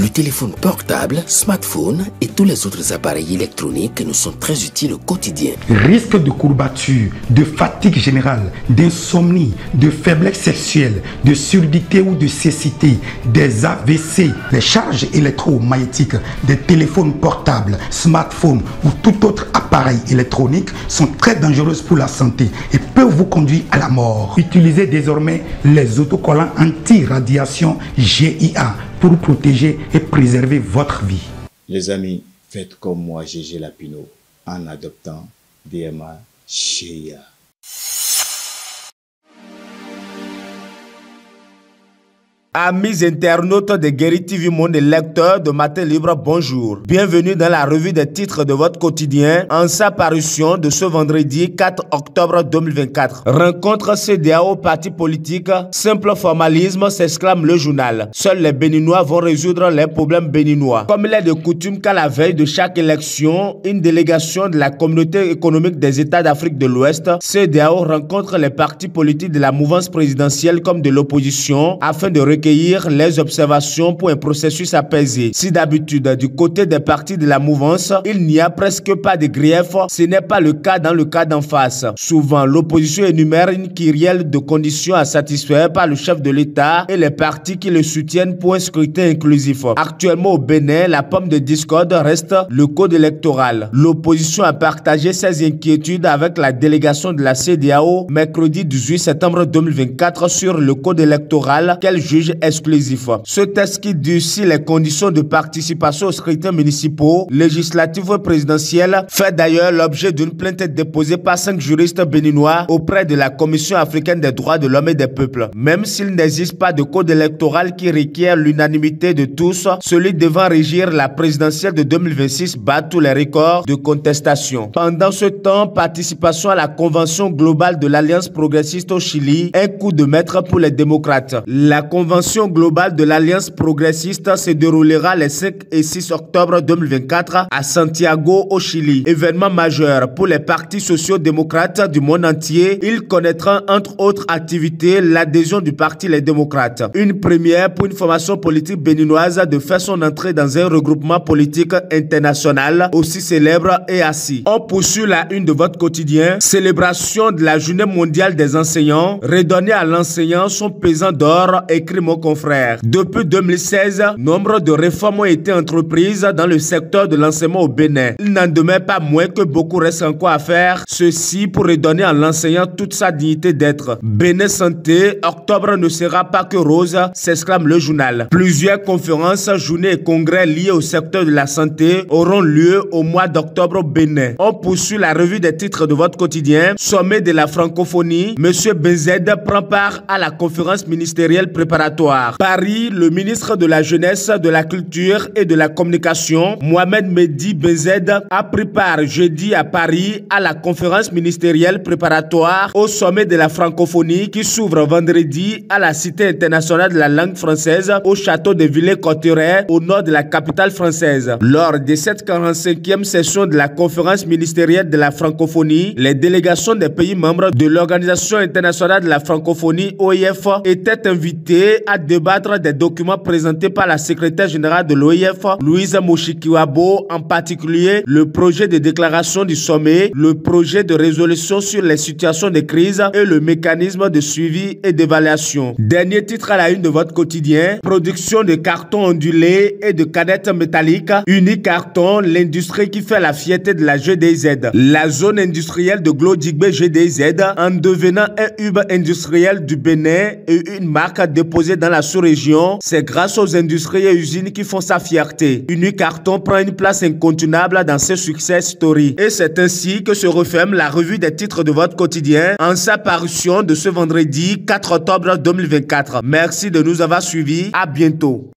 Le téléphone portable, smartphone et tous les autres appareils électroniques nous sont très utiles au quotidien. Risque de courbature, de fatigue générale, d'insomnie, de faiblesse sexuelle, de surdité ou de cécité, des AVC, les charges électromagnétiques des téléphones portables, smartphones ou tout autre appareil électronique sont très dangereuses pour la santé et peuvent vous conduire à la mort. Utilisez désormais les autocollants anti-radiation GIA pour protéger et préserver votre vie. Les amis, faites comme moi, Gégé Lapino, en adoptant DMA GIA. Amis internautes de Guéri TV Monde et lecteurs de Matin Libre, bonjour. Bienvenue dans la revue des titres de votre quotidien en sa parution de ce vendredi 4 octobre 2024. Rencontre CEDEAO parti politique, simple formalisme, s'exclame le journal. Seuls les Béninois vont résoudre les problèmes béninois. Comme il est de coutume qu'à la veille de chaque élection, une délégation de la communauté économique des États d'Afrique de l'Ouest, CEDEAO, rencontre les partis politiques de la mouvance présidentielle comme de l'opposition afin de recueillir les observations pour un processus apaisé. Si d'habitude, du côté des partis de la mouvance, il n'y a presque pas de grief, ce n'est pas le cas dans le cas d'en face. Souvent, l'opposition énumère une kyrielle de conditions à satisfaire par le chef de l'État et les partis qui le soutiennent pour un scrutin inclusif. Actuellement au Bénin, la pomme de discorde reste le code électoral. L'opposition a partagé ses inquiétudes avec la délégation de la CEDEAO mercredi 18 septembre 2024 sur le code électoral qu'elle juge exclusif. Ce texte qui durcit les conditions de participation aux scrutins municipaux, législatifs et présidentiels fait d'ailleurs l'objet d'une plainte déposée par 5 juristes béninois auprès de la Commission africaine des droits de l'homme et des peuples. Même s'il n'existe pas de code électoral qui requiert l'unanimité de tous, celui devant régir la présidentielle de 2026 bat tous les records de contestation. Pendant ce temps, participation à la Convention globale de l'Alliance progressiste au Chili, un coup de maître pour les démocrates. La Convention globale de l'Alliance progressiste se déroulera les 5 et 6 octobre 2024 à Santiago au Chili. Événement majeur pour les partis sociaux-démocrates du monde entier. Il connaîtra entre autres activités l'adhésion du parti Les Démocrates. Une première pour une formation politique béninoise de faire son entrée dans un regroupement politique international aussi célèbre et assis. On poursuit la une de votre quotidien. Célébration de la journée mondiale des enseignants. Redonner à l'enseignant son pesant d'or, écrit mon confrère. Depuis 2016, nombre de réformes ont été entreprises dans le secteur de l'enseignement au Bénin. Il n'en demeure pas moins que beaucoup reste encore à faire. Ceci pour redonner à l'enseignant toute sa dignité d'être. Bénin Santé, octobre ne sera pas que rose, s'exclame le journal. Plusieurs conférences, journées et congrès liés au secteur de la santé auront lieu au mois d'octobre au Bénin. On poursuit la revue des titres de votre quotidien. Sommet de la francophonie, Monsieur Benzed prend part à la conférence ministérielle préparatoire. Paris, le ministre de la Jeunesse, de la Culture et de la Communication, Mohamed Mehdi Benzed, a pris part jeudi à Paris à la conférence ministérielle préparatoire au sommet de la francophonie qui s'ouvre vendredi à la Cité internationale de la langue française au château de Villers-Cotterêts au nord de la capitale française. Lors de cette 45e session de la conférence ministérielle de la francophonie, les délégations des pays membres de l'Organisation internationale de la francophonie OIF étaient invitées à débattre des documents présentés par la secrétaire générale de l'OIF, Louise Mushikiwabo, en particulier le projet de déclaration du sommet, le projet de résolution sur les situations de crise et le mécanisme de suivi et d'évaluation. Dernier titre à la une de votre quotidien, production de carton ondulé et de canettes métalliques, Unicarton, l'industrie qui fait la fierté de la GDZ. La zone industrielle de Glodigbe GDZ, en devenant un hub industriel du Bénin et une marque déposée dans la sous-région, c'est grâce aux industries et usines qui font sa fierté. Unicarton prend une place incontournable dans ce success story. Et c'est ainsi que se referme la revue des titres de votre quotidien en sa parution de ce vendredi 4 octobre 2024. Merci de nous avoir suivis. À bientôt.